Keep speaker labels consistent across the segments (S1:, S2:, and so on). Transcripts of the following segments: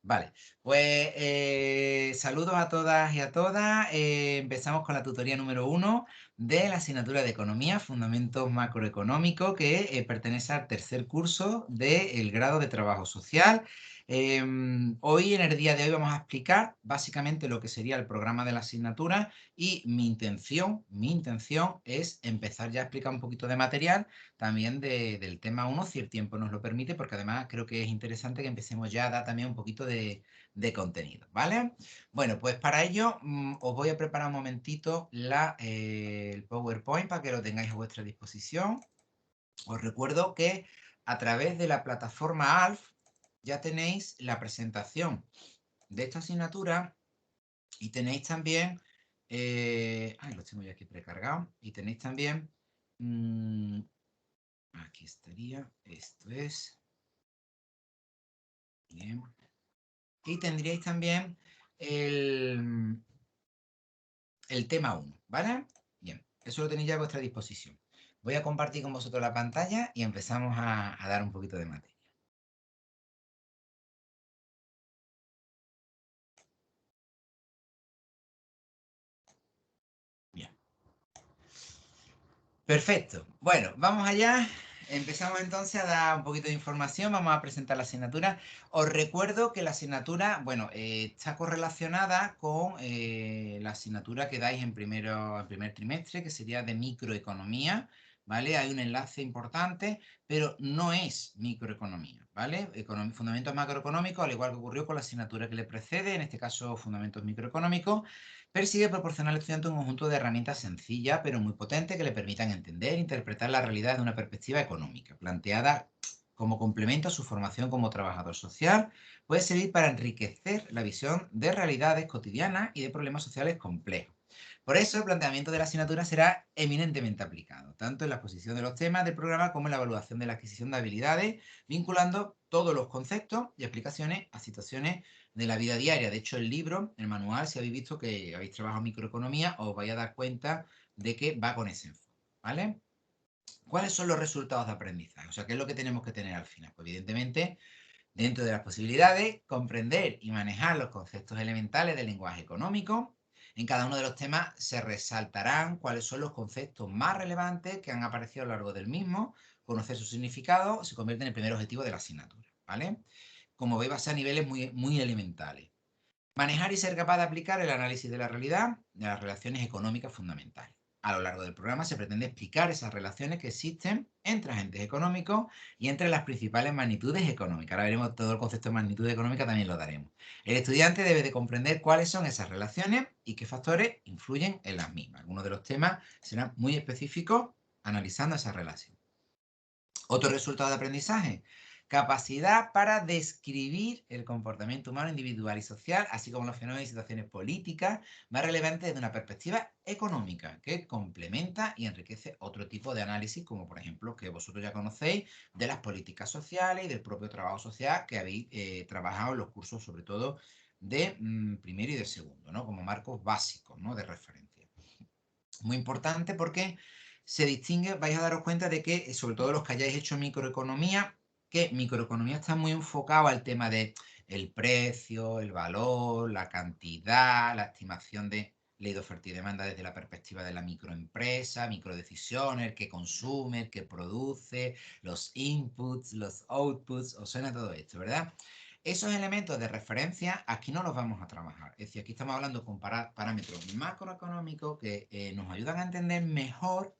S1: Vale, pues saludos a todas y a todas. Empezamos con la tutoría número 1 de la asignatura de Economía, Fundamentos Macroeconómicos, que pertenece al tercer curso del grado de Trabajo Social. Hoy, en el día de hoy, vamos a explicar básicamente lo que sería el programa de la asignatura y mi intención es empezar ya a explicar un poquito de material también del tema 1, si el tiempo nos lo permite, porque además creo que es interesante que empecemos ya a dar también un poquito de contenido, ¿vale? Bueno, pues para ello os voy a preparar un momentito el PowerPoint para que lo tengáis a vuestra disposición. Os recuerdo que a través de la plataforma ALF ya tenéis la presentación de esta asignatura y tenéis también, los tengo ya aquí precargados, y tenéis también, aquí estaría, esto es, bien. Y tendríais también el, el tema 1, ¿vale? Bien, eso lo tenéis ya a vuestra disposición. Voy a compartir con vosotros la pantalla y empezamos a dar un poquito de materia. Bien, perfecto. Bueno, vamos allá. Empezamos entonces a dar un poquito de información. Vamos a presentar la asignatura. Os recuerdo que la asignatura, bueno, está correlacionada con la asignatura que dais en primer trimestre, que sería de microeconomía, ¿vale? Hay un enlace importante, pero no es microeconomía, ¿vale? Fundamentos macroeconómicos, al igual que ocurrió con la asignatura que le precede, en este caso fundamentos microeconómicos, persigue proporcionar al estudiante un conjunto de herramientas sencillas pero muy potentes que le permitan entender e interpretar la realidad de una perspectiva económica, planteada como complemento a su formación como trabajador social. Puede servir para enriquecer la visión de realidades cotidianas y de problemas sociales complejos. Por eso, el planteamiento de la asignatura será eminentemente aplicado, tanto en la exposición de los temas del programa como en la evaluación de la adquisición de habilidades, vinculando todos los conceptos y aplicaciones a situaciones de la vida diaria. De hecho, el libro, el manual, si habéis visto que habéis trabajado microeconomía, os vais a dar cuenta de que va con ese enfoque, ¿vale? ¿Cuáles son los resultados de aprendizaje? O sea, ¿qué es lo que tenemos que tener al final? Pues evidentemente, dentro de las posibilidades, comprender y manejar los conceptos elementales del lenguaje económico. En cada uno de los temas se resaltarán cuáles son los conceptos más relevantes que han aparecido a lo largo del mismo. Conocer su significado se convierte en el primer objetivo de la asignatura, ¿vale? Como veis, va a ser a niveles muy, muy elementales. Manejar y ser capaz de aplicar el análisis de la realidad de las relaciones económicas fundamentales. A lo largo del programa se pretende explicar esas relaciones que existen entre agentes económicos y entre las principales magnitudes económicas. Ahora veremos todo el concepto de magnitud económica, también lo daremos. El estudiante debe de comprender cuáles son esas relaciones y qué factores influyen en las mismas. Algunos de los temas serán muy específicos analizando esas relaciones. Otro resultado de aprendizaje, capacidad para describir el comportamiento humano individual y social, así como los fenómenos y situaciones políticas más relevantes desde una perspectiva económica, que complementa y enriquece otro tipo de análisis, como por ejemplo que vosotros ya conocéis, de las políticas sociales y del propio trabajo social que habéis trabajado en los cursos, sobre todo de primero y de segundo, ¿no? Como marcos básicos, ¿no? De referencia. Muy importante porque se distingue, vais a daros cuenta de que, sobre todo los que hayáis hecho microeconomía, que microeconomía está muy enfocado al tema de el precio, el valor, la cantidad, la estimación de ley de oferta y demanda desde la perspectiva de la microempresa, microdecisiones, el que consume, el que produce, los inputs, los outputs, os suena todo esto, ¿verdad? Esos elementos de referencia aquí no los vamos a trabajar. Es decir, aquí estamos hablando con parámetros macroeconómicos que nos ayudan a entender mejor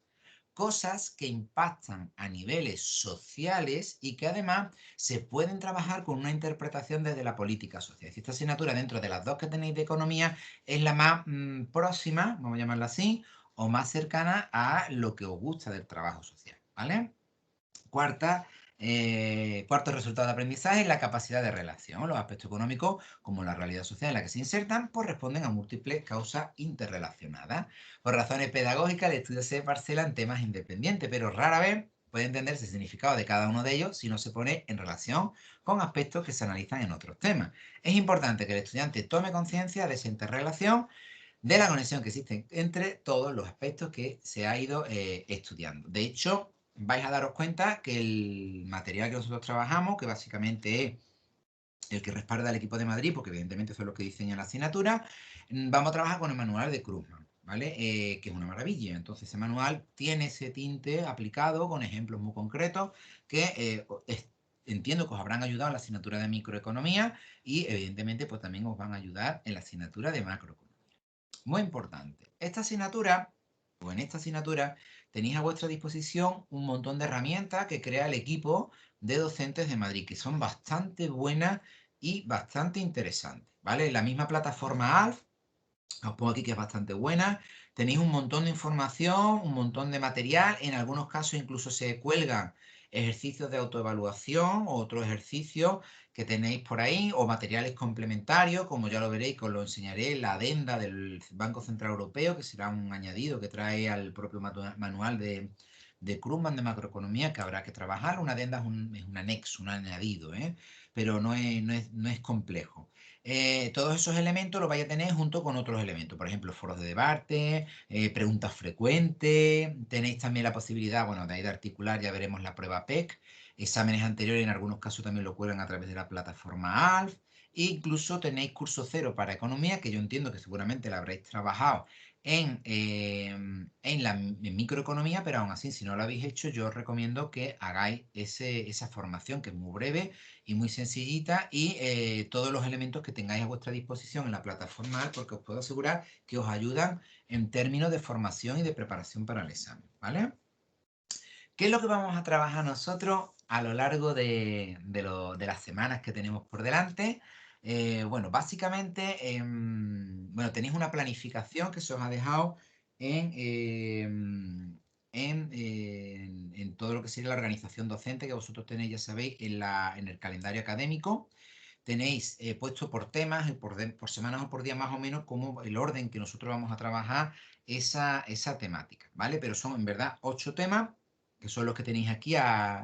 S1: cosas que impactan a niveles sociales y que además se pueden trabajar con una interpretación desde la política social. Si esta asignatura dentro de las dos que tenéis de economía es la más próxima, vamos a llamarla así, o más cercana a lo que os gusta del trabajo social, ¿vale? Cuarto resultado de aprendizaje, la capacidad de relación. Los aspectos económicos, como la realidad social en la que se insertan, pues responden a múltiples causas interrelacionadas. Por razones pedagógicas, el estudio se parcela en temas independientes, pero rara vez puede entenderse el significado de cada uno de ellos si no se pone en relación con aspectos que se analizan en otros temas. Es importante que el estudiante tome conciencia de esa interrelación, de la conexión que existe entre todos los aspectos que se ha ido estudiando. De hecho, vais a daros cuenta que el material que nosotros trabajamos, que básicamente es el que respalda al equipo de Madrid, porque evidentemente eso es lo que diseña la asignatura, vamos a trabajar con el manual de Krugman, ¿vale? Que es una maravilla. Entonces, ese manual tiene ese tinte aplicado con ejemplos muy concretos que entiendo que os habrán ayudado en la asignatura de microeconomía y, evidentemente, pues también os van a ayudar en la asignatura de macroeconomía. Muy importante. En esta asignatura, tenéis a vuestra disposición un montón de herramientas que crea el equipo de docentes de Madrid, que son bastante buenas y bastante interesantes, ¿vale? La misma plataforma ALF, os pongo aquí que es bastante buena. Tenéis un montón de información, un montón de material. En algunos casos incluso se cuelgan ejercicios de autoevaluación o otros ejercicios que tenéis por ahí o materiales complementarios, como ya lo veréis, que os lo enseñaré, la adenda del Banco Central Europeo, que será un añadido que trae al propio manual de Krugman de macroeconomía que habrá que trabajar. Una adenda es un anexo, un añadido, ¿eh? Pero no es complejo. Todos esos elementos los vais a tener junto con otros elementos, por ejemplo, foros de debate, preguntas frecuentes, tenéis también la posibilidad, bueno, de ahí de articular, ya veremos la prueba PEC, exámenes anteriores en algunos casos también lo cuelgan a través de la plataforma ALF, e incluso tenéis curso cero para economía, que yo entiendo que seguramente la habréis trabajado en microeconomía, pero aún así, si no lo habéis hecho, yo os recomiendo que hagáis esa formación, que es muy breve y muy sencillita, y todos los elementos que tengáis a vuestra disposición en la plataforma, porque os puedo asegurar que os ayudan en términos de formación y de preparación para el examen, ¿vale? ¿Qué es lo que vamos a trabajar nosotros a lo largo de las semanas que tenemos por delante? Bueno, básicamente, bueno, tenéis una planificación que se os ha dejado en todo lo que sería la organización docente que vosotros tenéis, ya sabéis, en el calendario académico. Tenéis puesto por temas, por semanas o por días más o menos, como el orden que nosotros vamos a trabajar esa temática, ¿vale? Pero son en verdad 8 temas que son los que tenéis aquí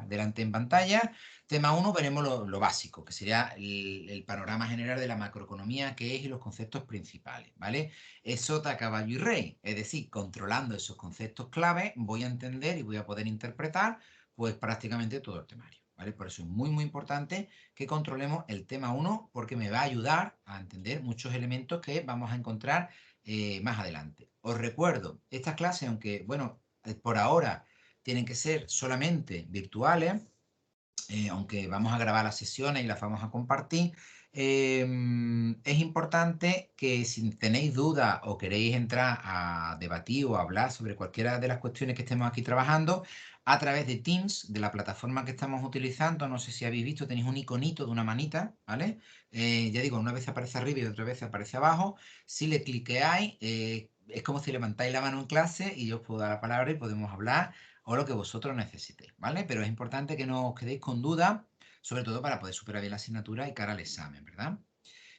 S1: delante en pantalla. Tema 1, veremos lo básico, que sería el panorama general de la macroeconomía, qué es y los conceptos principales, ¿vale? Es sota, caballo y rey, es decir, controlando esos conceptos clave, voy a entender y voy a poder interpretar, pues prácticamente todo el temario, ¿vale? Por eso es muy, muy importante que controlemos el tema 1, porque me va a ayudar a entender muchos elementos que vamos a encontrar más adelante. Os recuerdo, estas clases, aunque, bueno, por ahora tienen que ser solamente virtuales, aunque vamos a grabar las sesiones y las vamos a compartir, es importante que si tenéis dudas o queréis entrar a debatir o a hablar sobre cualquiera de las cuestiones que estemos aquí trabajando, a través de Teams, de la plataforma que estamos utilizando, no sé si habéis visto, tenéis un iconito de una manita, ¿vale? Ya digo, una vez aparece arriba y otra vez aparece abajo. Si le cliqueáis, es como si levantáis la mano en clase y yo os puedo dar la palabra y podemos hablar o lo que vosotros necesitéis, ¿vale? Pero es importante que no os quedéis con dudas, sobre todo para poder superar bien la asignatura y cara al examen, ¿verdad?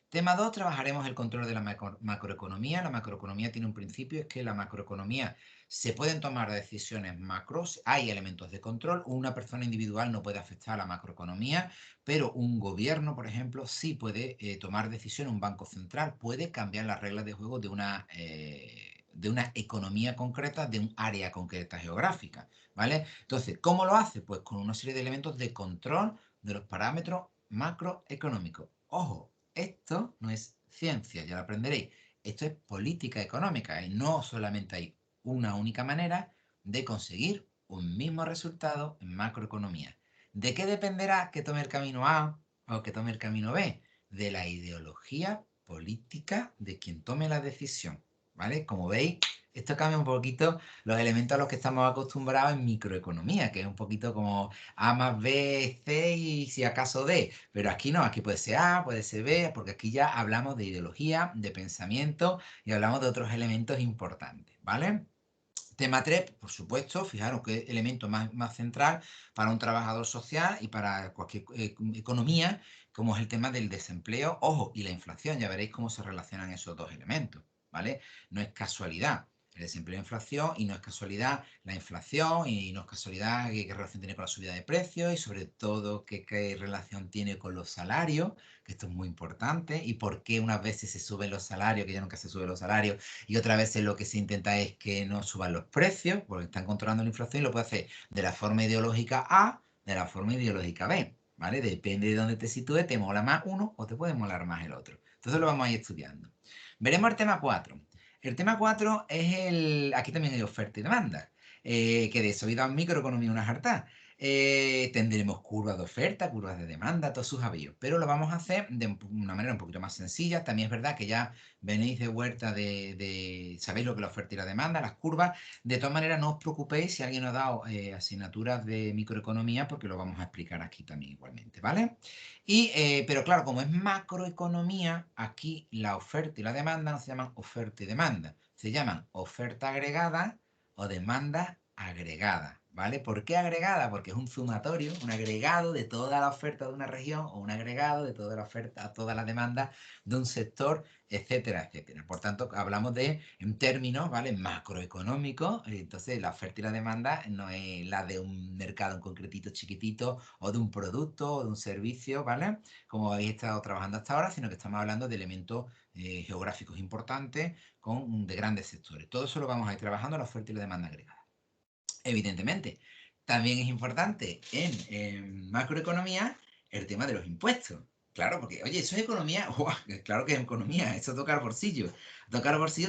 S1: Tema 2, trabajaremos el control de la macroeconomía. La macroeconomía tiene un principio, es que la macroeconomía se pueden tomar decisiones macros, hay elementos de control, una persona individual no puede afectar a la macroeconomía, pero un gobierno, por ejemplo, sí puede tomar decisiones, un banco central puede cambiar las reglas de juego de una economía concreta, de un área concreta geográfica, ¿vale? Entonces, ¿cómo lo hace? Pues con una serie de elementos de control de los parámetros macroeconómicos. Ojo, esto no es ciencia, ya lo aprenderéis. Esto es política económica y no solamente hay una única manera de conseguir un mismo resultado en macroeconomía. ¿De qué dependerá que tome el camino A o que tome el camino B? De la ideología política de quien tome la decisión, ¿vale? Como veis, esto cambia un poquito los elementos a los que estamos acostumbrados en microeconomía, que es un poquito como A más B, C y si acaso D. Pero aquí no, aquí puede ser A, puede ser B, porque aquí ya hablamos de ideología, de pensamiento y hablamos de otros elementos importantes, ¿vale? Tema 3, por supuesto, fijaros qué elemento más central para un trabajador social y para cualquier economía, como es el tema del desempleo, ojo, y la inflación. Ya veréis cómo se relacionan esos dos elementos, ¿vale? No es casualidad el desempleo e inflación, y no es casualidad la inflación, y no es casualidad qué relación tiene con la subida de precios, y sobre todo qué relación tiene con los salarios, que esto es muy importante, y por qué unas veces se suben los salarios, que ya nunca se suben los salarios, y otra vez lo que se intenta es que no suban los precios, porque están controlando la inflación y lo puede hacer de la forma ideológica A, de la forma ideológica B. ¿vale? Depende de dónde te sitúes, te mola más uno o te puede molar más el otro. Entonces lo vamos a ir estudiando. Veremos el tema 4. El tema 4 es aquí también hay oferta y demanda, que de eso he dado en microeconomía una jartá. Tendremos curvas de oferta, curvas de demanda, todos sus avíos, pero lo vamos a hacer de una manera un poquito más sencilla. También es verdad que ya venís de vuelta sabéis lo que es la oferta y la demanda, las curvas. De todas maneras, no os preocupéis si alguien os ha dado asignaturas de microeconomía, porque lo vamos a explicar aquí también igualmente, ¿vale? Pero claro, como es macroeconomía, aquí la oferta y la demanda no se llaman oferta y demanda, se llaman oferta agregada o demanda agregada, ¿vale? ¿Por qué agregada? Porque es un sumatorio, un agregado de toda la oferta de una región o un agregado de toda la oferta, toda la demanda de un sector, etcétera, etcétera. Por tanto, hablamos en términos, ¿vale? Macroeconómicos. Entonces, la oferta y la demanda no es la de un mercado en concretito chiquitito o de un producto o de un servicio, ¿vale? Como habéis estado trabajando hasta ahora, sino que estamos hablando de elementos geográficos importantes de grandes sectores. Todo eso lo vamos a ir trabajando en la oferta y la demanda agregada. Evidentemente, también es importante en macroeconomía el tema de los impuestos. Claro, porque, oye, eso es economía, ¡guau! Claro que es economía, eso toca el bolsillo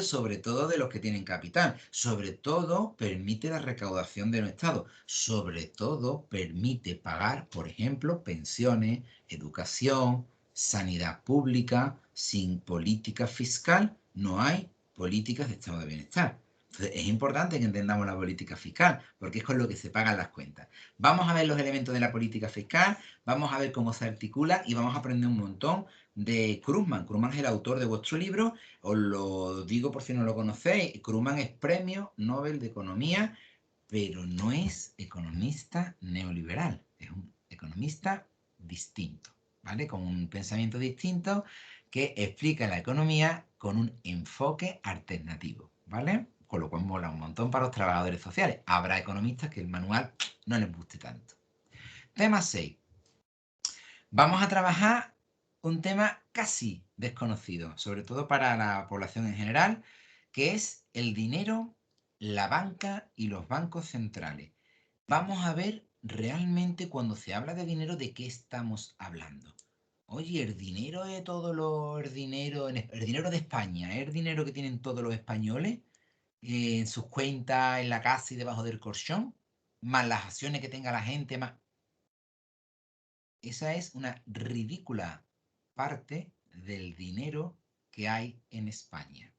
S1: sobre todo de los que tienen capital, sobre todo permite la recaudación de un Estado, sobre todo permite pagar, por ejemplo, pensiones, educación, sanidad pública. Sin política fiscal no hay políticas de estado de bienestar. Entonces, es importante que entendamos la política fiscal, porque es con lo que se pagan las cuentas. Vamos a ver los elementos de la política fiscal, vamos a ver cómo se articula y vamos a aprender un montón de Krugman. Krugman es el autor de vuestro libro, os lo digo por si no lo conocéis. Krugman es Premio Nobel de Economía, pero no es economista neoliberal, es un economista distinto, ¿vale? Con un pensamiento distinto que explica la economía con un enfoque alternativo, ¿vale? Con lo cual mola un montón para los trabajadores sociales. Habrá economistas que el manual no les guste tanto. Tema 6. Vamos a trabajar un tema casi desconocido, sobre todo para la población en general, que es el dinero, la banca y los bancos centrales. Vamos a ver realmente cuando se habla de dinero de qué estamos hablando. Oye, el dinero es el dinero, el dinero de España, ¿es el dinero que tienen todos los españoles en sus cuentas, en la casa y debajo del colchón, más las acciones que tenga la gente, más... Esa es una ridícula parte del dinero que hay en España,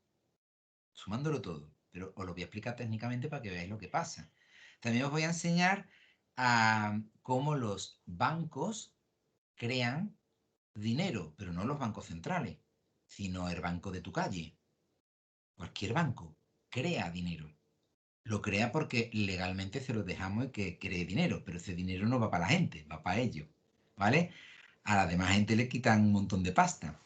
S1: sumándolo todo, pero os lo voy a explicar técnicamente para que veáis lo que pasa. También os voy a enseñar a cómo los bancos crean dinero, pero no los bancos centrales, sino el banco de tu calle. Cualquier banco crea dinero. Lo crea porque legalmente se lo dejamos y que cree dinero, pero ese dinero no va para la gente, va para ellos, ¿vale? A la demás gente le quitan un montón de pasta,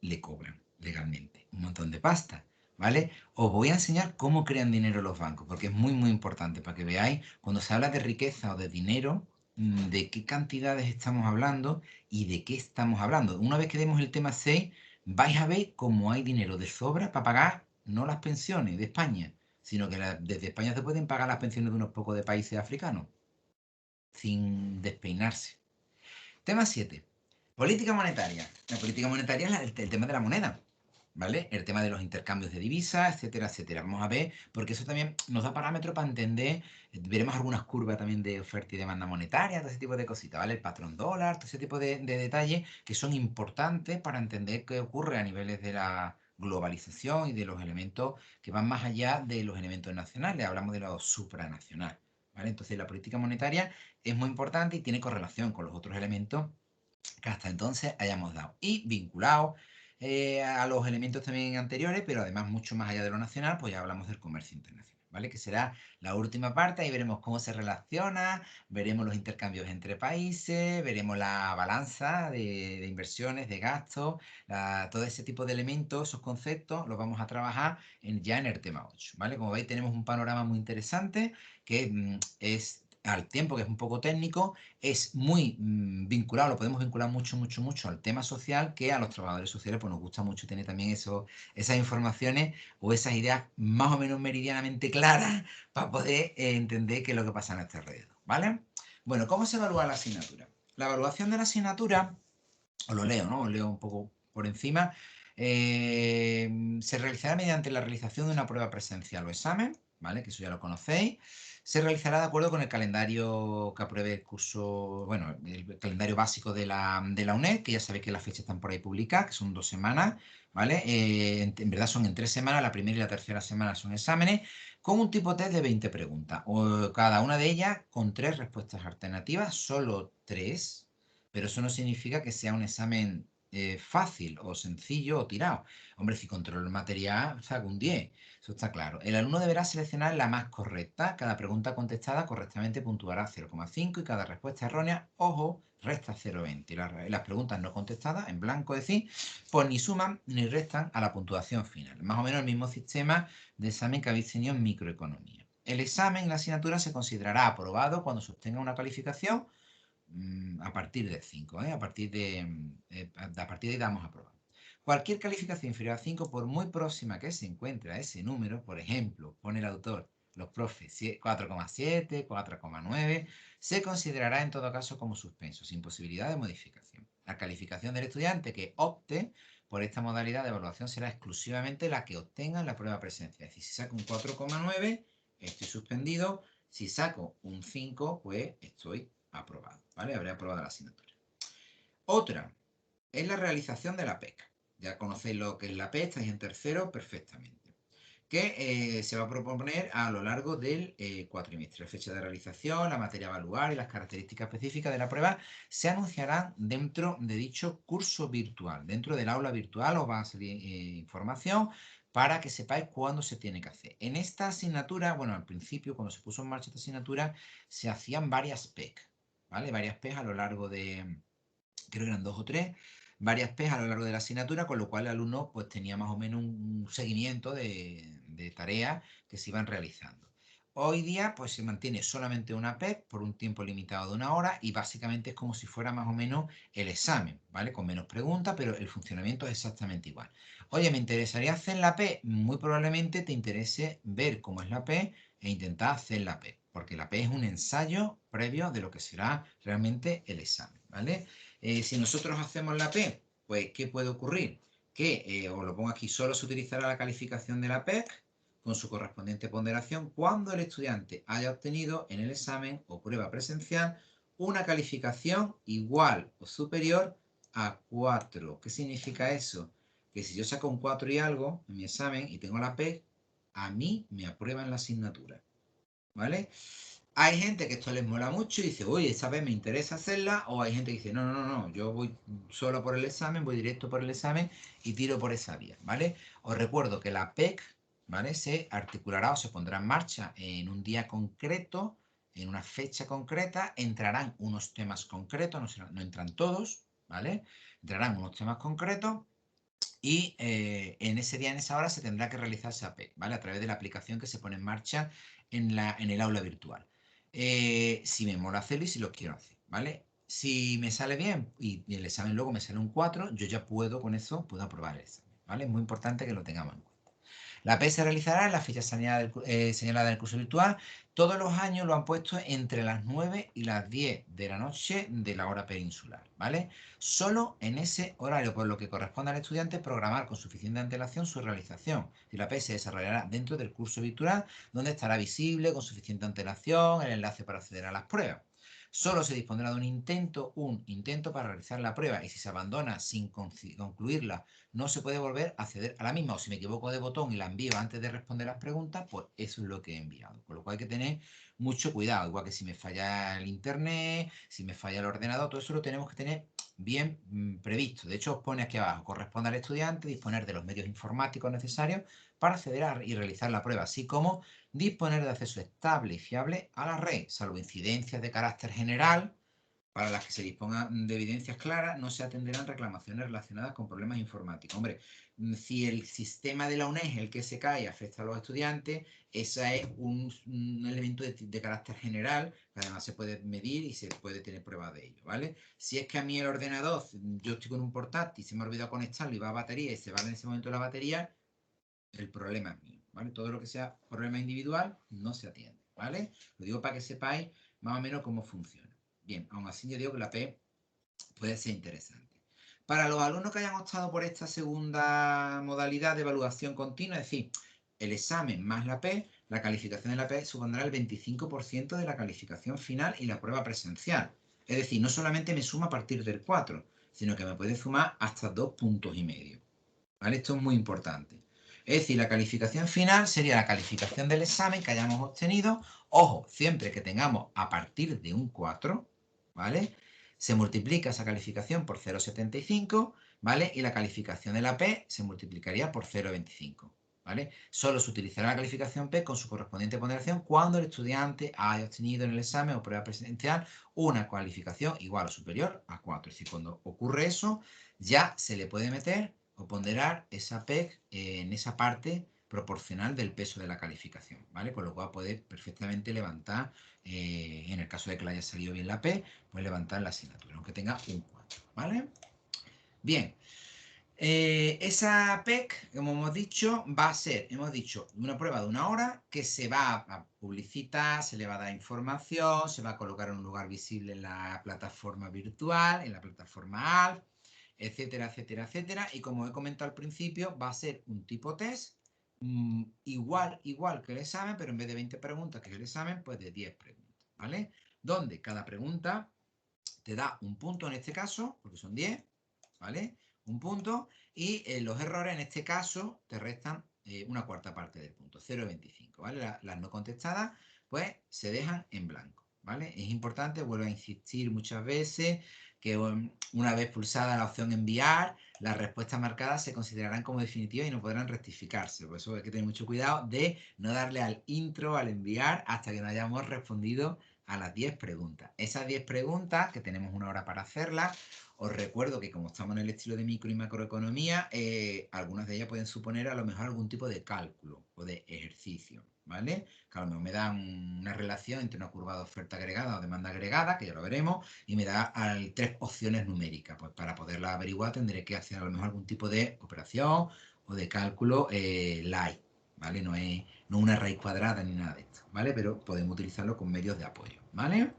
S1: le cobran legalmente un montón de pasta, ¿vale? Os voy a enseñar cómo crean dinero los bancos, porque es muy, muy importante para que veáis cuando se habla de riqueza o de dinero, de qué cantidades estamos hablando y de qué estamos hablando. Una vez que demos el tema 6, vais a ver cómo hay dinero de sobra para pagar no las pensiones de España, sino que desde España se pueden pagar las pensiones de unos pocos de países africanos, sin despeinarse. Tema 7. Política monetaria. La política monetaria es el tema de la moneda, ¿vale? El tema de los intercambios de divisas, etcétera, etcétera. Vamos a ver, porque eso también nos da parámetro para entender, veremos algunas curvas también de oferta y demanda monetaria, todo ese tipo de cositas, ¿vale? El patrón dólar, todo ese tipo de detalles que son importantes para entender qué ocurre a niveles de la globalización y de los elementos que van más allá de los elementos nacionales, hablamos de lo supranacional, ¿vale? Entonces la política monetaria es muy importante y tiene correlación con los otros elementos que hasta entonces hayamos dado. Y vinculado a los elementos también anteriores, pero además mucho más allá de lo nacional, pues ya hablamos del comercio internacional, ¿vale? Que será la última parte, ahí veremos cómo se relaciona, veremos los intercambios entre países, veremos la balanza de inversiones, de gastos, todo ese tipo de elementos, esos conceptos, los vamos a trabajar ya en el tema 8, ¿vale? Como veis, tenemos un panorama muy interesante que es al tiempo que es un poco técnico, es muy vinculado, lo podemos vincular mucho, mucho, mucho al tema social, que a los trabajadores sociales pues nos gusta mucho tener también esas informaciones o esas ideas más o menos meridianamente claras para poder entender qué es lo que pasa en este alrededor, ¿vale? Bueno, ¿cómo se evalúa la asignatura? La evaluación de la asignatura, os lo leo, ¿no? Os leo un poco por encima. Se realizará mediante la realización de una prueba presencial o examen, ¿vale? Que eso ya lo conocéis. Se realizará de acuerdo con el calendario que apruebe el curso, bueno, el calendario básico de la UNED, que ya sabéis que las fechas están por ahí publicadas, que son 2 semanas, ¿vale? En verdad son en 3 semanas, la primera y la tercera semana son exámenes, con un tipo test de 20 preguntas, o cada una de ellas con 3 respuestas alternativas, solo 3, pero eso no significa que sea un examen fácil o sencillo o tirado. Hombre, si controlo el material, saco un 10, eso está claro. El alumno deberá seleccionar la más correcta. Cada pregunta contestada correctamente puntuará 0,5 y cada respuesta errónea, ojo, resta 0,20. Las preguntas no contestadas, en blanco decir, pues ni suman ni restan a la puntuación final. Más o menos el mismo sistema de examen que habéis tenido en microeconomía. El examen, la asignatura, se considerará aprobado cuando se obtenga una calificación a partir de 5, ¿eh? A partir de ahí damos a probar. Cualquier calificación inferior a 5, por muy próxima que se encuentre a ese número, por ejemplo, pone el autor, los profes, 4,7, 4,9, se considerará en todo caso como suspenso, sin posibilidad de modificación. La calificación del estudiante que opte por esta modalidad de evaluación será exclusivamente la que obtenga en la prueba presencial. Es decir, si saco un 4,9, estoy suspendido. Si saco un 5, pues estoy aprobado, ¿vale? Habré aprobado la asignatura. Otra es la realización de la PEC. Ya conocéis lo que es la PEC, estáis en tercero perfectamente. Que se va a proponer a lo largo del cuatrimestre. La fecha de realización, la materia a evaluar y las características específicas de la prueba se anunciarán dentro de dicho curso virtual. Dentro del aula virtual os va a salir información para que sepáis cuándo se tiene que hacer. En esta asignatura, bueno, al principio, cuando se puso en marcha esta asignatura, se hacían varias PEC, ¿vale? Varias PEC a lo largo de, creo que eran 2 o 3, varias PEs a lo largo de la asignatura, con lo cual el alumno pues tenía más o menos un seguimiento de tareas que se iban realizando. Hoy día pues se mantiene solamente una PEC por un tiempo limitado de 1 hora y básicamente es como si fuera más o menos el examen, ¿vale? Con menos preguntas, pero el funcionamiento es exactamente igual. Oye, ¿me interesaría hacer la PEC? Muy probablemente te interese ver cómo es la PEC e intentar hacer la PEC, porque la PEC es un ensayo previo de lo que será realmente el examen, ¿vale? Si nosotros hacemos la P, pues ¿qué puede ocurrir? Que, os lo pongo aquí, solo se utilizará la calificación de la PEC con su correspondiente ponderación cuando el estudiante haya obtenido en el examen o prueba presencial una calificación igual o superior a 4. ¿Qué significa eso? Que si yo saco un 4 y algo en mi examen y tengo la PEC, a mí me aprueban la asignatura, ¿vale? Hay gente que esto les mola mucho y dice, oye, esta vez me interesa hacerla, o hay gente que dice, no, no, no, no, yo voy solo por el examen, voy directo por el examen y tiro por esa vía, ¿vale? Os recuerdo que la PEC, ¿vale? Se articulará o se pondrá en marcha en un día concreto, en una fecha concreta, entrarán unos temas concretos, no entran todos, ¿vale? Entrarán unos temas concretos y en ese día, en esa hora, se tendrá que realizar esa PEC, ¿vale? A través de la aplicación que se pone en marcha en el aula virtual. Si me mola hacerlo y si lo quiero hacer, ¿vale? Si me sale bien y el examen luego me sale un 4, yo ya puedo con eso, puedo aprobar el examen, ¿vale? Es muy importante que lo tengamos en cuenta. La PEC se realizará en la fecha señalada del curso virtual. Todos los años lo han puesto entre las 9 y las 10 de la noche de la hora peninsular, ¿vale? Solo en ese horario, por lo que corresponde al estudiante programar con suficiente antelación su realización. Si la PEC se desarrollará dentro del curso virtual, donde estará visible con suficiente antelación el enlace para acceder a las pruebas. Solo se dispondrá de un intento para realizar la prueba y si se abandona sin concluirla no se puede volver a acceder a la misma. O si me equivoco de botón y la envío antes de responder las preguntas, pues eso es lo que he enviado. Con lo cual hay que tener mucho cuidado. Igual que si me falla el internet, si me falla el ordenador, todo eso lo tenemos que tener bien previsto. De hecho, os pone aquí abajo, corresponde al estudiante disponer de los medios informáticos necesarios para acceder y realizar la prueba, así como disponer de acceso estable y fiable a la red, salvo incidencias de carácter general para las que se dispongan de evidencias claras, no se atenderán reclamaciones relacionadas con problemas informáticos. Hombre, si el sistema de la UNED es el que se cae y afecta a los estudiantes, ese es un elemento de carácter general, que además se puede medir y se puede tener pruebas de ello, ¿vale? Si es que a mí el ordenador, yo estoy con un portátil, se me ha olvidado conectarlo y va a batería y se va en ese momento la batería, el problema es mío, ¿vale? Todo lo que sea problema individual no se atiende, ¿vale? Lo digo para que sepáis más o menos cómo funciona. Bien, aún así yo digo que la P puede ser interesante. Para los alumnos que hayan optado por esta segunda modalidad de evaluación continua, es decir, el examen más la P, la calificación de la P supondrá el 25% de la calificación final y la prueba presencial. Es decir, no solamente me suma a partir del 4, sino que me puede sumar hasta 2,5 puntos. ¿Vale? Esto es muy importante. Es decir, la calificación final sería la calificación del examen que hayamos obtenido. Ojo, siempre que tengamos a partir de un 4, ¿vale? Se multiplica esa calificación por 0,75, ¿vale? Y la calificación de la P se multiplicaría por 0,25, ¿vale? Solo se utilizará la calificación P con su correspondiente ponderación cuando el estudiante haya obtenido en el examen o prueba presencial una calificación igual o superior a 4. Es decir, cuando ocurre eso, ya se le puede meter o ponderar esa PEC en esa parte proporcional del peso de la calificación, ¿vale? Con lo cual puede perfectamente levantar, en el caso de que le haya salido bien la P, pues levantar la asignatura, aunque tenga un 4, ¿vale? Bien, esa PEC, como hemos dicho, va a ser, hemos dicho, una prueba de 1 hora que se va a publicitar, se le va a dar información, se va a colocar en un lugar visible en la plataforma virtual, en la plataforma ALF, etcétera, etcétera, etcétera. Y como he comentado al principio, va a ser un tipo test igual que el examen, pero en vez de 20 preguntas, que es el examen, pues de 10 preguntas, ¿vale? Donde cada pregunta te da un punto en este caso, porque son 10, ¿vale? Un punto, y los errores en este caso te restan una cuarta parte del punto, 0,25, ¿vale? Las no contestadas, pues se dejan en blanco, ¿vale? Es importante, vuelvo a insistir muchas veces, que una vez pulsada la opción enviar, las respuestas marcadas se considerarán como definitivas y no podrán rectificarse. Por eso hay que tener mucho cuidado de no darle al intro, al enviar, hasta que no hayamos respondido a las 10 preguntas. Esas 10 preguntas, que tenemos 1 hora para hacerlas, os recuerdo que como estamos en el estilo de micro y macroeconomía, algunas de ellas pueden suponer a lo mejor algún tipo de cálculo o de ejercicio, ¿vale? Que a lo mejor me dan una relación entre una curva de oferta agregada o demanda agregada, que ya lo veremos, y me da 3 opciones numéricas. Pues para poderla averiguar tendré que hacer a lo mejor algún tipo de operación o de cálculo light, ¿vale? No es una raíz cuadrada ni nada de esto, ¿vale? Pero podemos utilizarlo con medios de apoyo, ¿vale?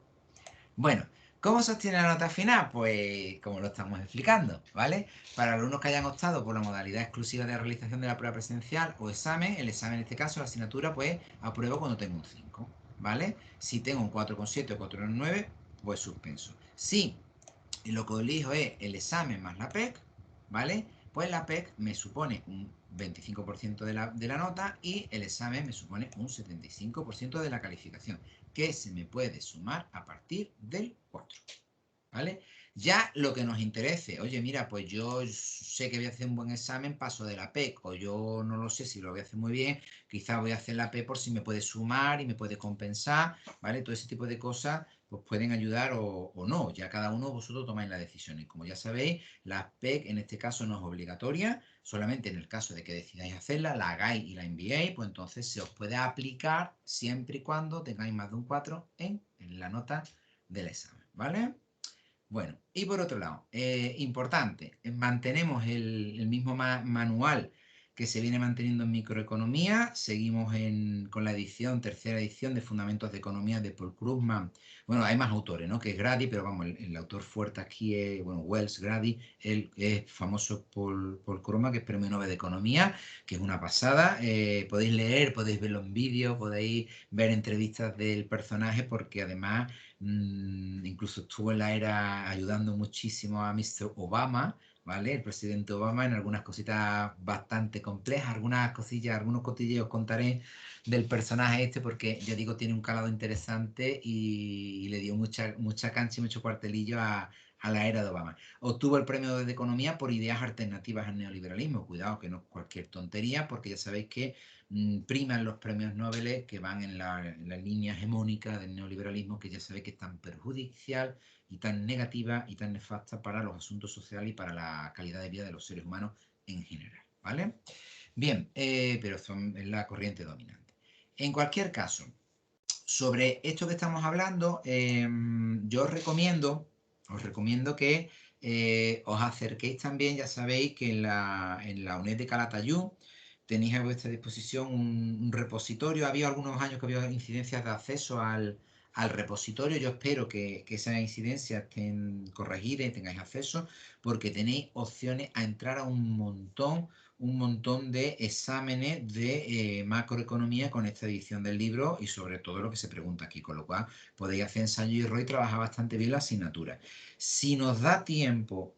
S1: Bueno, ¿cómo se obtiene la nota final? Pues como lo estamos explicando, ¿vale? Para alumnos que hayan optado por la modalidad exclusiva de realización de la prueba presencial o examen, el examen en este caso, la asignatura, pues apruebo cuando tengo un 5, ¿vale? Si tengo un 4,7 o 4,9, pues suspenso. Si lo que elijo es el examen más la PEC, ¿vale? Pues la PEC me supone un 25% de la nota y el examen me supone un 75% de la calificación, que se me puede sumar a partir del 4, ¿vale? Ya lo que nos interese, oye, mira, pues yo sé que voy a hacer un buen examen, paso de la PEC, o yo no lo sé si lo voy a hacer muy bien, quizás voy a hacer la P por si me puede sumar y me puede compensar, ¿vale? Todo ese tipo de cosas pues pueden ayudar o no, ya cada uno de vosotros tomáis la decisión. Y como ya sabéis, la PEC en este caso no es obligatoria, solamente en el caso de que decidáis hacerla, la hagáis y la enviéis, pues entonces se os puede aplicar siempre y cuando tengáis más de un 4 en la nota del examen, ¿vale? Bueno, y por otro lado, importante, mantenemos el mismo manual que se viene manteniendo en microeconomía, seguimos con la tercera edición de Fundamentos de Economía de Paul Krugman. Bueno, hay más autores, ¿no? Que es Grady, pero vamos, el autor fuerte aquí es, bueno, Wells Grady, él es famoso por Krugman, que es Premio Nobel de Economía, que es una pasada. Podéis leer, podéis verlo en vídeo, podéis ver entrevistas del personaje, porque además incluso estuvo en la era ayudando muchísimo a Mr. Obama, ¿vale? El presidente Obama en algunas cositas bastante complejas, algunas cosillas, algunos cotilleos contaré del personaje este porque, ya digo, tiene un calado interesante y le dio mucha cancha y mucho cuartelillo a la era de Obama. Obtuvo el premio de Economía por ideas alternativas al neoliberalismo. Cuidado, que no es cualquier tontería, porque ya sabéis que priman los premios Nobel que van en la línea hegemónica del neoliberalismo, que ya sabéis que es tan perjudicial y tan negativa y tan nefasta para los asuntos sociales y para la calidad de vida de los seres humanos en general, ¿vale? Bien, pero es la corriente dominante. En cualquier caso, sobre esto que estamos hablando, yo os recomiendo que os acerquéis también, ya sabéis que en la UNED de Calatayud tenéis a vuestra disposición un repositorio. Había algunos años que había incidencias de acceso al al repositorio. Yo espero que esas incidencias estén corregidas y tengáis acceso, porque tenéis opciones a entrar a un montón de exámenes de macroeconomía con esta edición del libro y sobre todo lo que se pregunta aquí, con lo cual podéis hacer ensayo y error y trabajar bastante bien la asignatura. Si nos da tiempo,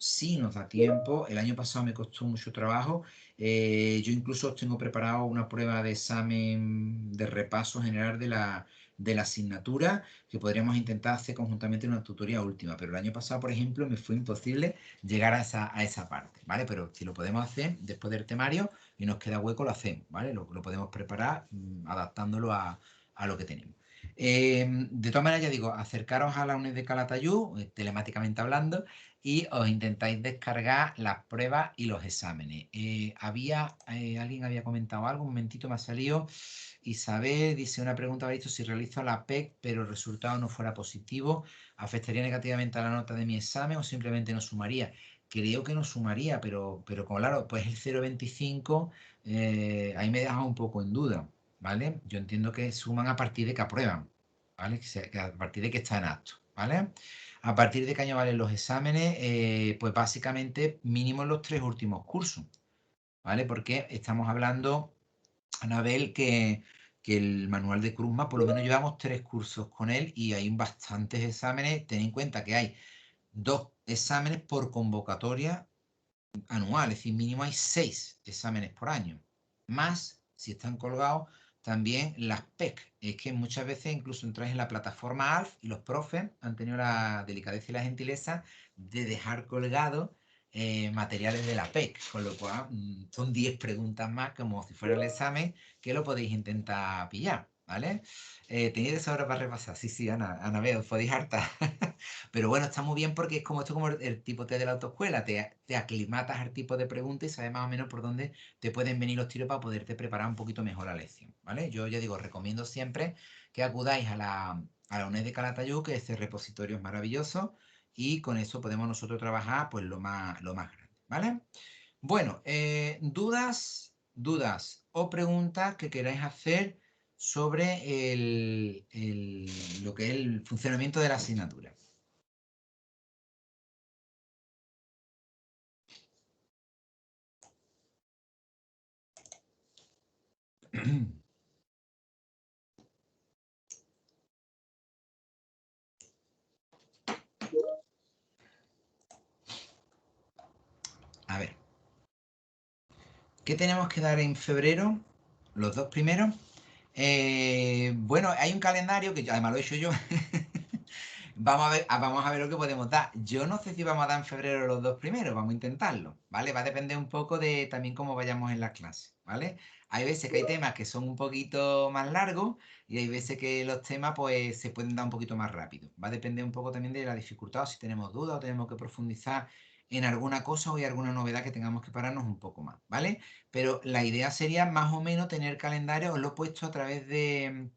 S1: el año pasado me costó mucho trabajo. Yo incluso tengo preparado una prueba de examen de repaso general de la asignatura que podríamos intentar hacer conjuntamente en una tutoría última, pero el año pasado, por ejemplo, me fue imposible llegar a esa parte, ¿vale? Pero si lo podemos hacer después del temario y nos queda hueco, lo hacemos, ¿vale? Lo podemos preparar adaptándolo a lo que tenemos. De todas maneras, ya digo, acercaros a la UNED de Calatayud, telemáticamente hablando, y os intentáis descargar las pruebas y los exámenes. Alguien había comentado algo, un momentito me ha salido. Isabel dice una pregunta, había dicho, si realizo la PEC pero el resultado no fuera positivo, ¿afectaría negativamente a la nota de mi examen o simplemente no sumaría? Creo que no sumaría, pero como claro, pues el 0,25 ahí me deja un poco en duda, ¿vale? Yo entiendo que suman a partir de que aprueban, ¿vale? Que a partir de que está en acto, ¿vale? A partir de que año valen los exámenes, pues básicamente mínimo en los 3 últimos cursos, ¿vale? Porque estamos hablando, Anabel, que el manual de Krugman, por lo menos llevamos 3 cursos con él y hay bastantes exámenes. Ten en cuenta que hay 2 exámenes por convocatoria anual, es decir, mínimo hay 6 exámenes por año. Más, si están colgados, también las PEC. Es que muchas veces incluso entráis en la plataforma ALF y los profes han tenido la delicadeza y la gentileza de dejar colgados materiales de la PEC, con lo cual son 10 preguntas más, como si fuera el examen, que lo podéis intentar pillar, ¿vale? ¿Tenéis esa hora para repasar? Sí, sí, Ana, veo, os podéis hartar. Pero bueno, está muy bien porque es como esto, como el tipo test de la autoescuela, te aclimatas al tipo de pregunta y sabes más o menos por dónde te pueden venir los tiros para poderte preparar un poquito mejor la lección, ¿vale? Yo ya digo, recomiendo siempre que acudáis a la UNED de Calatayud, que ese repositorio es maravilloso, y con eso podemos nosotros trabajar pues lo más grande, ¿vale? Bueno, dudas o preguntas que queráis hacer sobre lo que es el funcionamiento de la asignatura. A ver, ¿qué tenemos que dar en febrero? Los 2 primeros. Bueno, hay un calendario que además lo he hecho yo. Vamos a ver lo que podemos dar. Yo no sé si vamos a dar en febrero los 2 primeros, vamos a intentarlo, ¿vale? Va a depender un poco de también cómo vayamos en las clases, ¿vale? Hay veces que hay temas que son un poquito más largos y hay veces que los temas pues se pueden dar un poquito más rápido. Va a depender un poco también de la dificultad, o si tenemos dudas o tenemos que profundizar en alguna cosa o hay alguna novedad que tengamos que pararnos un poco más, ¿vale? Pero la idea sería más o menos tener calendario, os lo he puesto a través de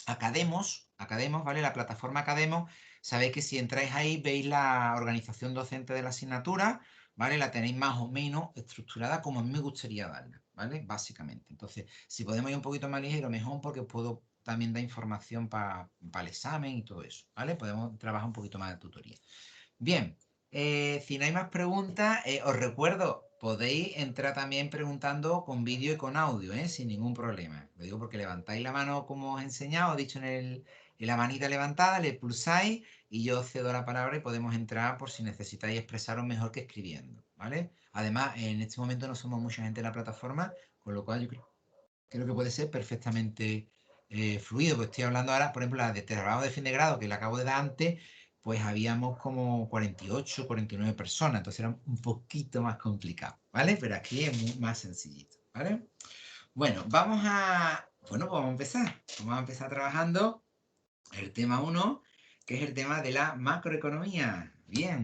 S1: Academos, ¿vale? La plataforma Academos. Sabéis que si entráis ahí veis la organización docente de la asignatura, ¿vale? La tenéis más o menos estructurada como a mí me gustaría darla, ¿vale? Básicamente. Entonces, si podemos ir un poquito más ligero, mejor, porque puedo también dar información para el examen y todo eso, ¿vale? Podemos trabajar un poquito más de tutoría. Bien, si no hay más preguntas, os recuerdo, podéis entrar también preguntando con vídeo y con audio, sin ningún problema. Lo digo porque levantáis la mano como os he enseñado, he dicho en la manita levantada, le pulsáis y yo os cedo la palabra y podemos entrar por si necesitáis expresaros mejor que escribiendo, ¿vale? Además, en este momento no somos mucha gente en la plataforma, con lo cual yo creo que puede ser perfectamente fluido. Pues estoy hablando ahora, por ejemplo, la de trabajo de fin de grado que le acabo de dar antes, pues habíamos como 48, 49 personas, entonces era un poquito más complicado, ¿vale? Pero aquí es más sencillito, ¿vale? Bueno, pues vamos a empezar. Vamos a empezar trabajando el tema 1, que es el tema de la macroeconomía. Bien,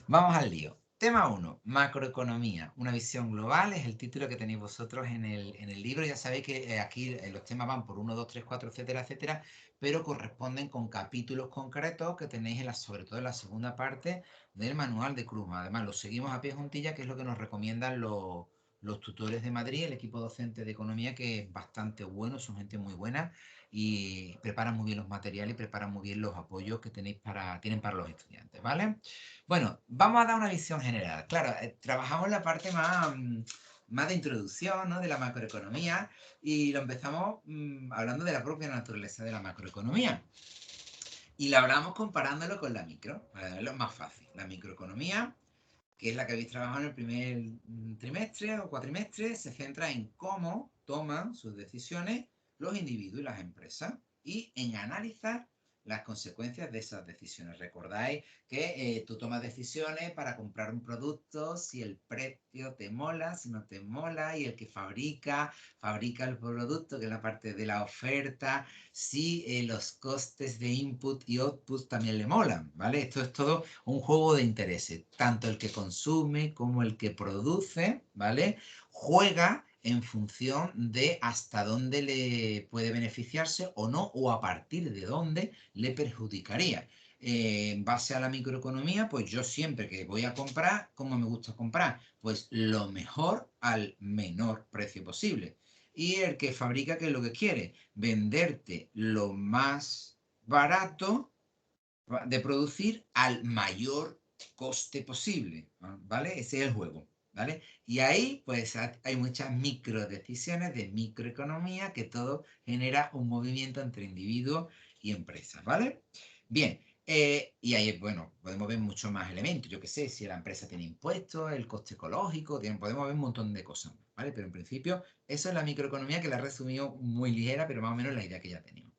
S1: vamos al lío. Tema 1, macroeconomía, una visión global, es el título que tenéis vosotros en el libro. Ya sabéis que aquí los temas van por 1, 2, 3, 4, etcétera, etcétera, pero corresponden con capítulos concretos que tenéis sobre todo en la segunda parte del manual de Krugman. Además, lo seguimos a pie juntilla, que es lo que nos recomiendan los tutores de Madrid, el equipo docente de economía, que es bastante bueno, son gente muy buena y preparan muy bien los materiales y preparan muy bien los apoyos que tienen para los estudiantes, ¿vale? Bueno, vamos a dar una visión general. Claro, trabajamos la parte más de introducción, ¿no? De la macroeconomía y lo empezamos hablando de la propia naturaleza de la macroeconomía. Y lo hablamos comparándolo con la micro, para verlo más fácil. La microeconomía, que es la que habéis trabajado en el primer trimestre o cuatrimestre, se centra en cómo toman sus decisiones los individuos y las empresas y en analizar las consecuencias de esas decisiones. Recordáis que tú tomas decisiones para comprar un producto, si el precio te mola, si no te mola, y el que fabrica el producto, que es la parte de la oferta, si los costes de input y output también le molan, ¿vale? Esto es todo un juego de intereses. Tanto el que consume como el que produce, ¿vale? Juega en función de hasta dónde le puede beneficiarse o no, o a partir de dónde le perjudicaría. En base a la microeconomía, pues yo siempre que voy a comprar, ¿cómo me gusta comprar? Pues lo mejor al menor precio posible. Y el que fabrica, ¿qué es lo que quiere? Venderte lo más barato de producir al mayor coste posible, ¿vale? Ese es el juego, ¿vale? Y ahí, pues, hay muchas micro decisiones de microeconomía que todo genera un movimiento entre individuos y empresas, ¿vale? Bien, y ahí, bueno, podemos ver muchos más elementos. Yo qué sé, si la empresa tiene impuestos, el coste ecológico, podemos ver un montón de cosas, ¿vale? Pero en principio, eso es la microeconomía que la he resumido muy ligera, pero más o menos la idea que ya tenemos.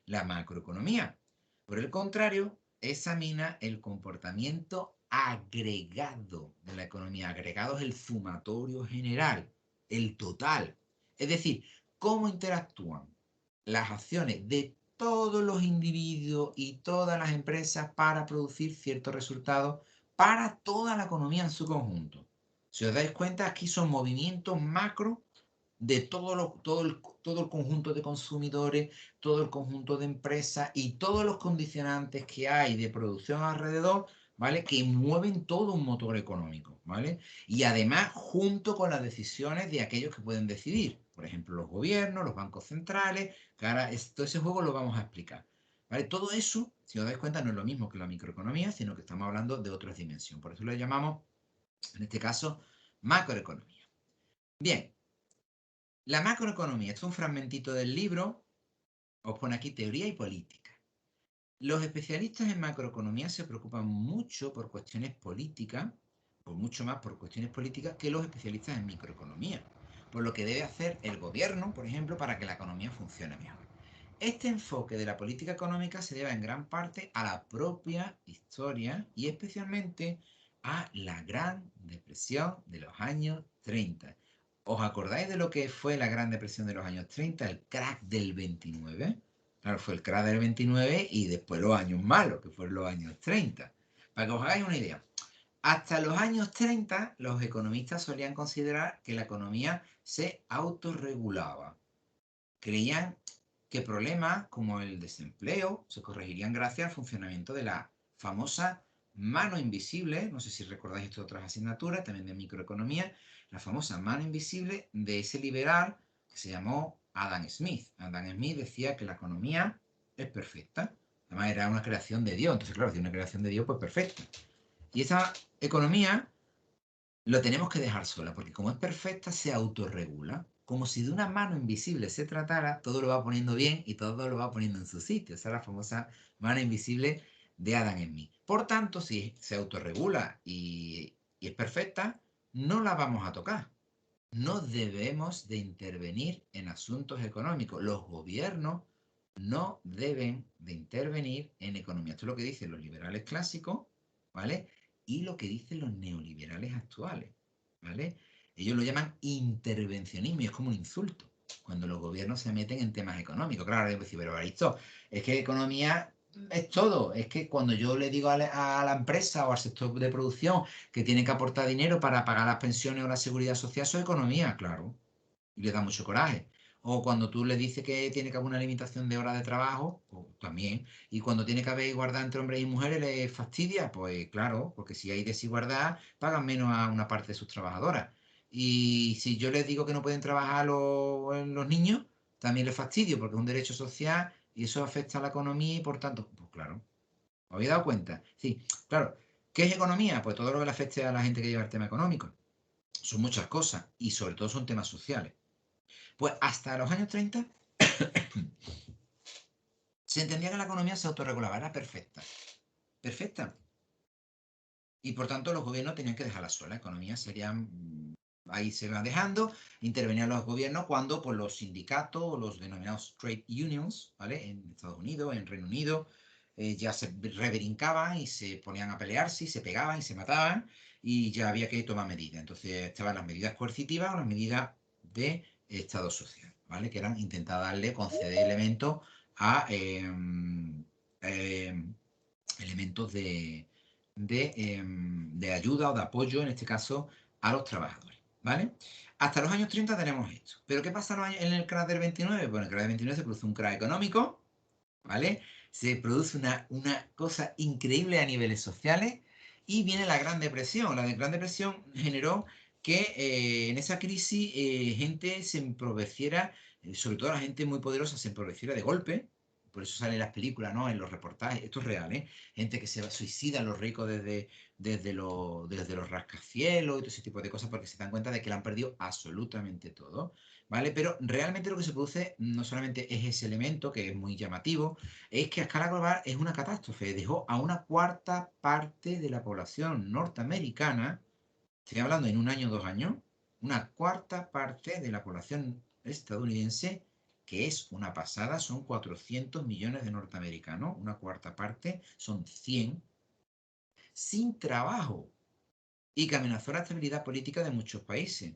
S1: La macroeconomía, por el contrario, examina el comportamiento agregado de la economía. Agregado es el sumatorio general, el total. Es decir, cómo interactúan las acciones de todos los individuos y todas las empresas para producir ciertos resultados para toda la economía en su conjunto. Si os dais cuenta, aquí son movimientos macro de todo el conjunto de consumidores, todo el conjunto de empresas y todos los condicionantes que hay de producción alrededor, ¿vale? Que mueven todo un motor económico, ¿vale? Y además, junto con las decisiones de aquellos que pueden decidir, por ejemplo, los gobiernos, los bancos centrales, que ahora todo ese juego lo vamos a explicar. ¿Vale? Todo eso, si os dais cuenta, no es lo mismo que la microeconomía, sino que estamos hablando de otras dimensiones. Por eso lo llamamos, en este caso, macroeconomía. Bien, la macroeconomía, esto es un fragmentito del libro, os pone aquí teoría y política. Los especialistas en macroeconomía se preocupan mucho por cuestiones políticas, o mucho más por cuestiones políticas que los especialistas en microeconomía, por lo que debe hacer el gobierno, por ejemplo, para que la economía funcione mejor. Este enfoque de la política económica se debe en gran parte a la propia historia y especialmente a la Gran Depresión de los años 30. ¿Os acordáis de lo que fue la Gran Depresión de los años 30? El crack del 29. Claro, fue el crack del 29 y después los años malos, que fueron los años 30. Para que os hagáis una idea. Hasta los años 30, los economistas solían considerar que la economía se autorregulaba. Creían que problemas como el desempleo se corregirían gracias al funcionamiento de la famosa mano invisible, no sé si recordáis esto de otras asignaturas, también de microeconomía, la famosa mano invisible de ese liberal que se llamó Adam Smith. Adam Smith decía que la economía es perfecta, además era una creación de Dios, entonces claro, si una creación de Dios, pues perfecta. Y esa economía lo tenemos que dejar sola, porque como es perfecta, se autorregula. Como si de una mano invisible se tratara, todo lo va poniendo bien y todo lo va poniendo en su sitio. Esa es la famosa mano invisible de Adam en mí. Por tanto, si se autorregula y es perfecta, no la vamos a tocar. No debemos de intervenir en asuntos económicos. Los gobiernos no deben de intervenir en economía. Esto es lo que dicen los liberales clásicos, ¿vale? Y lo que dicen los neoliberales actuales, ¿vale? Ellos lo llaman intervencionismo y es como un insulto cuando los gobiernos se meten en temas económicos. Claro, yo decir, pero Baristo, es que economía es todo. Es que cuando yo le digo a la empresa o al sector de producción que tiene que aportar dinero para pagar las pensiones o la seguridad social, eso es economía, claro. Y le da mucho coraje. O cuando tú le dices que tiene que haber una limitación de horas de trabajo, pues también. Y cuando tiene que haber igualdad entre hombres y mujeres, le fastidia, pues claro, porque si hay desigualdad, pagan menos a una parte de sus trabajadoras. Y si yo les digo que no pueden trabajar los niños, también le fastidio porque es un derecho social y eso afecta a la economía y por tanto, pues claro, ¿os habéis dado cuenta? Sí, claro, ¿qué es economía? Pues todo lo que le afecte a la gente que lleva el tema económico. Son muchas cosas y sobre todo son temas sociales. Pues hasta los años 30 se entendía que la economía se autorregulaba, era perfecta. Perfecta. Y por tanto los gobiernos tenían que dejarla sola. La economía sería, ahí se va dejando, intervenían los gobiernos cuando pues, los sindicatos o los denominados trade unions, ¿vale? En Estados Unidos, en Reino Unido, ya se rebrincaban y se ponían a pelearse y se pegaban y se mataban y ya había que tomar medidas. Entonces estaban las medidas coercitivas o las medidas de Estado social, ¿vale? Que eran intentar darle, conceder elementos a elementos de ayuda o de apoyo, en este caso, a los trabajadores, ¿vale? Hasta los años 30 tenemos esto. ¿Pero qué pasa en el crack del 29? Bueno, en el crack del 29 se produce un crack económico, ¿vale? Se produce una cosa increíble a niveles sociales y viene la Gran Depresión. La Gran Depresión generó que en esa crisis gente se empobreciera, sobre todo la gente muy poderosa se empobreciera de golpe. Por eso salen las películas, ¿no? En los reportajes. Esto es real, ¿eh? Gente que se suicida, los ricos desde los rascacielos y todo ese tipo de cosas porque se dan cuenta de que le han perdido absolutamente todo. ¿Vale? Pero realmente lo que se produce no solamente es ese elemento, que es muy llamativo, es que a escala global es una catástrofe. Dejó a una cuarta parte de la población norteamericana, estoy hablando en un año o 2 años, una cuarta parte de la población estadounidense, que es una pasada, son 400 millones de norteamericanos, una cuarta parte son 100, sin trabajo y que amenazó la estabilidad política de muchos países.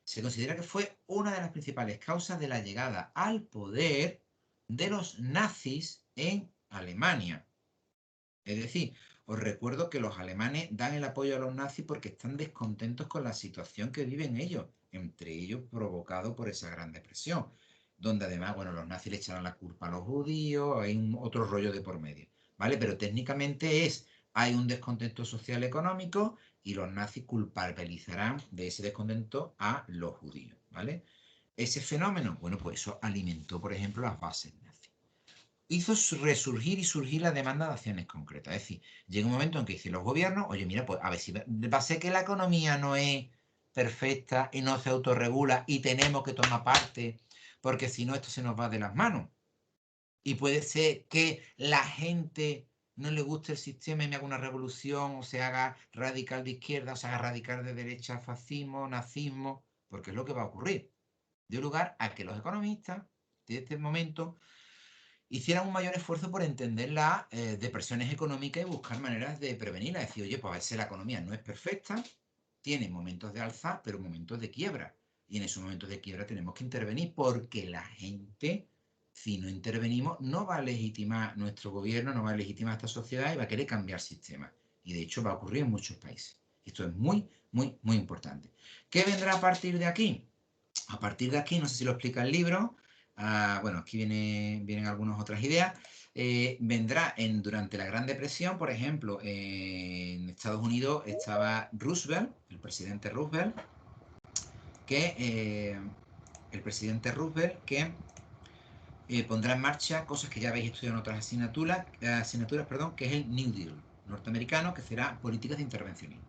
S1: Se considera que fue una de las principales causas de la llegada al poder de los nazis en Alemania. Es decir, os recuerdo que los alemanes dan el apoyo a los nazis porque están descontentos con la situación que viven ellos, entre ellos provocado por esa Gran Depresión, donde además, bueno, los nazis le echaron la culpa a los judíos, hay otro rollo de por medio, ¿vale? Pero técnicamente hay un descontento social económico y los nazis culpabilizarán de ese descontento a los judíos, ¿vale? Ese fenómeno, bueno, pues eso alimentó, por ejemplo, las bases nazis. Hizo resurgir y surgir la demanda de acciones concretas. Es decir, llega un momento en que dicen los gobiernos, oye, mira, pues a ver si va a ser que la economía no es perfecta y no se autorregula y tenemos que tomar parte, porque si no, esto se nos va de las manos. Y puede ser que la gente no le guste el sistema y me haga una revolución o se haga radical de izquierda o se haga radical de derecha, fascismo, nazismo, porque es lo que va a ocurrir. Dio lugar a que los economistas de este momento hicieran un mayor esfuerzo por entender las depresiones económicas y buscar maneras de prevenirlas. Es decir, oye, pues a veces la economía no es perfecta, tiene momentos de alza, pero momentos de quiebra. Y en esos momentos de quiebra tenemos que intervenir porque la gente, si no intervenimos, no va a legitimar nuestro gobierno, no va a legitimar esta sociedad y va a querer cambiar sistema. Y de hecho va a ocurrir en muchos países. Esto es muy, muy, muy importante. ¿Qué vendrá a partir de aquí? A partir de aquí, no sé si lo explica el libro, bueno, aquí vienen algunas otras ideas. Vendrá durante la Gran Depresión, por ejemplo, en Estados Unidos estaba Roosevelt, el presidente Roosevelt, que, pondrá en marcha cosas que ya habéis estudiado en otras asignaturas, perdón, que es el New Deal norteamericano, que será políticas de intervencionismo,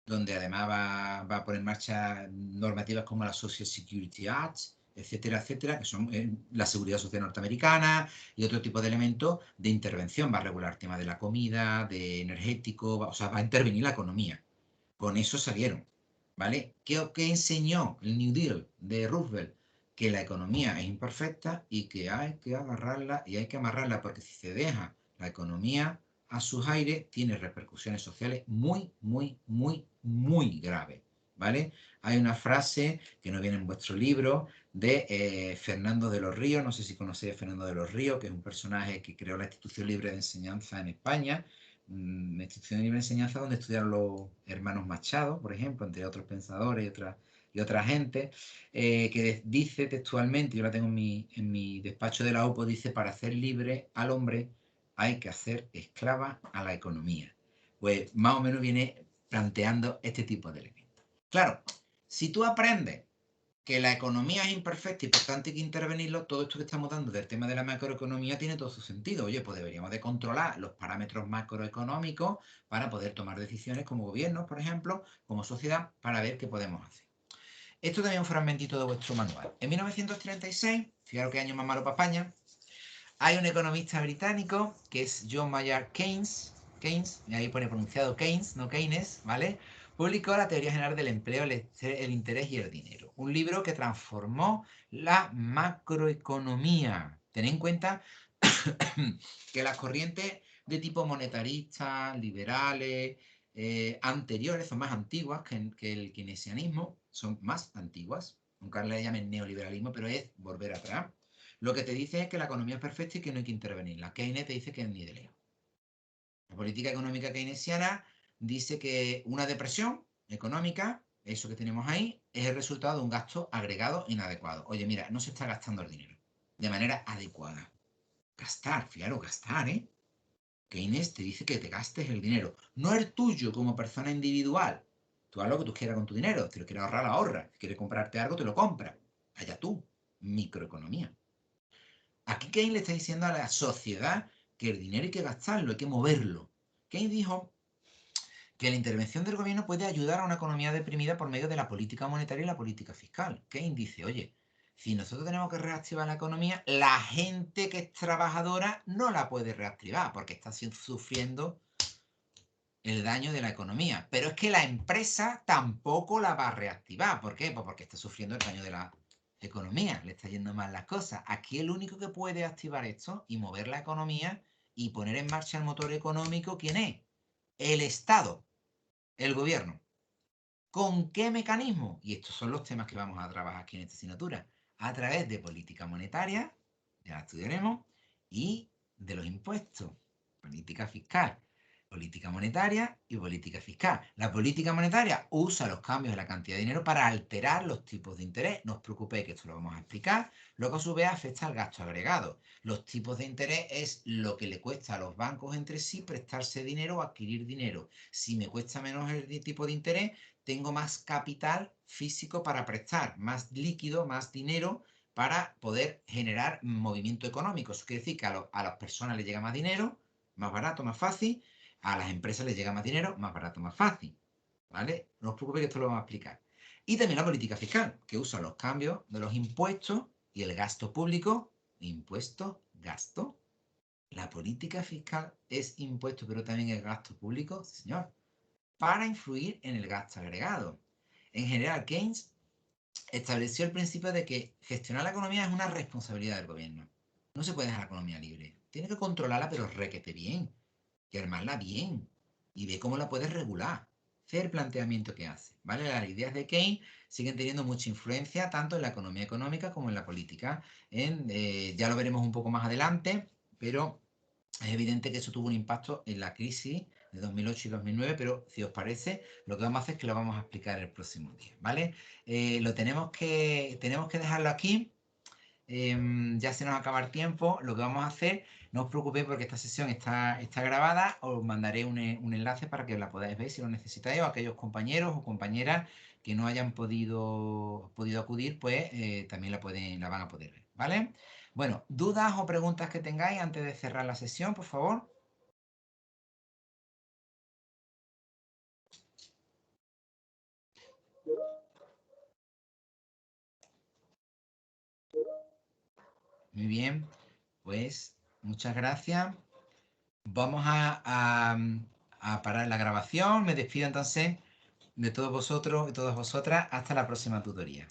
S1: donde además va a poner en marcha normativas como la Social Security Act, etcétera, etcétera, que son la seguridad social norteamericana y otro tipo de elementos de intervención. Va a regular temas de la comida, de energético, o sea, va a intervenir la economía. Con eso salieron, ¿vale? ¿Qué enseñó el New Deal de Roosevelt? Que la economía es imperfecta y que hay que agarrarla y hay que amarrarla, porque si se deja la economía a sus aires, tiene repercusiones sociales muy, muy, muy, muy graves, ¿vale? Hay una frase que no viene en vuestro libro de Fernando de los Ríos, no sé si conocéis a Fernando de los Ríos, que es un personaje que creó la Institución Libre de Enseñanza en España, una institución de libre enseñanza donde estudiaron los hermanos Machado, por ejemplo, entre otros pensadores y otra gente, que dice textualmente, yo la tengo en mi despacho de la OPO, dice, para hacer libre al hombre hay que hacer esclava a la economía. Pues más o menos viene planteando este tipo de elementos. Claro, si tú aprendes que la economía es imperfecta y por tanto hay que intervenirlo, todo esto que estamos dando del tema de la macroeconomía tiene todo su sentido. Oye, pues deberíamos de controlar los parámetros macroeconómicos para poder tomar decisiones como gobierno, por ejemplo, como sociedad, para ver qué podemos hacer. Esto también es un fragmentito de vuestro manual. En 1936, fijaros qué año más malo para España, hay un economista británico que es John Maynard Keynes, y ahí pone pronunciado Keynes, no Keynes, ¿vale? Publicó la teoría general del empleo, el interés y el dinero. Un libro que transformó la macroeconomía. Tened en cuenta que las corrientes de tipo monetarista, liberales, anteriores, son más antiguas que el keynesianismo, son más antiguas, aunque ahora le llamen neoliberalismo, pero es volver atrás. Lo que te dice es que la economía es perfecta y que no hay que intervenirla. Keynes te dice que es ni de lejos. La política económica keynesiana dice que una depresión económica, eso que tenemos ahí, es el resultado de un gasto agregado inadecuado. Oye, mira, no se está gastando el dinero de manera adecuada. Gastar, fijaros, gastar, ¿eh? Keynes te dice que te gastes el dinero, no el tuyo como persona individual. Tú haz lo que tú quieras con tu dinero. Si lo quieres ahorrar, ahorra. Si quieres comprarte algo, te lo compras. Allá tú. Microeconomía. Aquí Keynes le está diciendo a la sociedad que el dinero hay que gastarlo, hay que moverlo. Keynes dijo que la intervención del gobierno puede ayudar a una economía deprimida por medio de la política monetaria y la política fiscal. Keynes dice, oye, si nosotros tenemos que reactivar la economía, la gente que es trabajadora no la puede reactivar porque está sufriendo el daño de la economía. Pero es que la empresa tampoco la va a reactivar. ¿Por qué? Pues porque está sufriendo el daño de la economía, le está yendo mal las cosas. Aquí el único que puede activar esto y mover la economía y poner en marcha el motor económico, ¿quién es? El Estado, el gobierno. ¿Con qué mecanismo? Y estos son los temas que vamos a trabajar aquí en esta asignatura. A través de política monetaria, ya la estudiaremos, y de los impuestos, política fiscal, política monetaria y política fiscal. La política monetaria usa los cambios de la cantidad de dinero para alterar los tipos de interés. No os preocupéis que esto lo vamos a explicar. Luego a su vez afecta al gasto agregado. Los tipos de interés es lo que le cuesta a los bancos entre sí prestarse dinero o adquirir dinero. Si me cuesta menos el tipo de interés, tengo más capital físico para prestar, más líquido, más dinero para poder generar movimiento económico. Eso quiere decir que a las personas les llega más dinero, más barato, más fácil, a las empresas les llega más dinero, más barato, más fácil. ¿Vale? No os preocupéis que esto lo vamos a explicar. Y también la política fiscal, que usa los cambios de los impuestos y el gasto público. Impuesto, gasto. La política fiscal es impuesto, pero también es gasto público, sí, señor, para influir en el gasto agregado. En general, Keynes estableció el principio de que gestionar la economía es una responsabilidad del gobierno. No se puede dejar la economía libre. Tiene que controlarla, pero requete bien. Y armarla bien. Y ve cómo la puedes regular. Ese es el planteamiento que hace. ¿Vale? Las ideas de Keynes siguen teniendo mucha influencia tanto en la economía económica como en la política. Ya lo veremos un poco más adelante, pero es evidente que eso tuvo un impacto en la crisis de 2008 y 2009, pero si os parece, lo que vamos a hacer es que lo vamos a explicar el próximo día, ¿vale? Tenemos que dejarlo aquí. Ya se nos acaba el tiempo. Lo que vamos a hacer, no os preocupéis porque esta sesión está grabada. Os mandaré un enlace para que la podáis ver si lo necesitáis, o aquellos compañeros o compañeras que no hayan podido acudir, pues también la van a poder ver, ¿vale? Bueno, dudas o preguntas que tengáis antes de cerrar la sesión, por favor. Muy bien, pues muchas gracias. Vamos a parar la grabación. Me despido entonces de todos vosotros y todas vosotras. Hasta la próxima tutoría.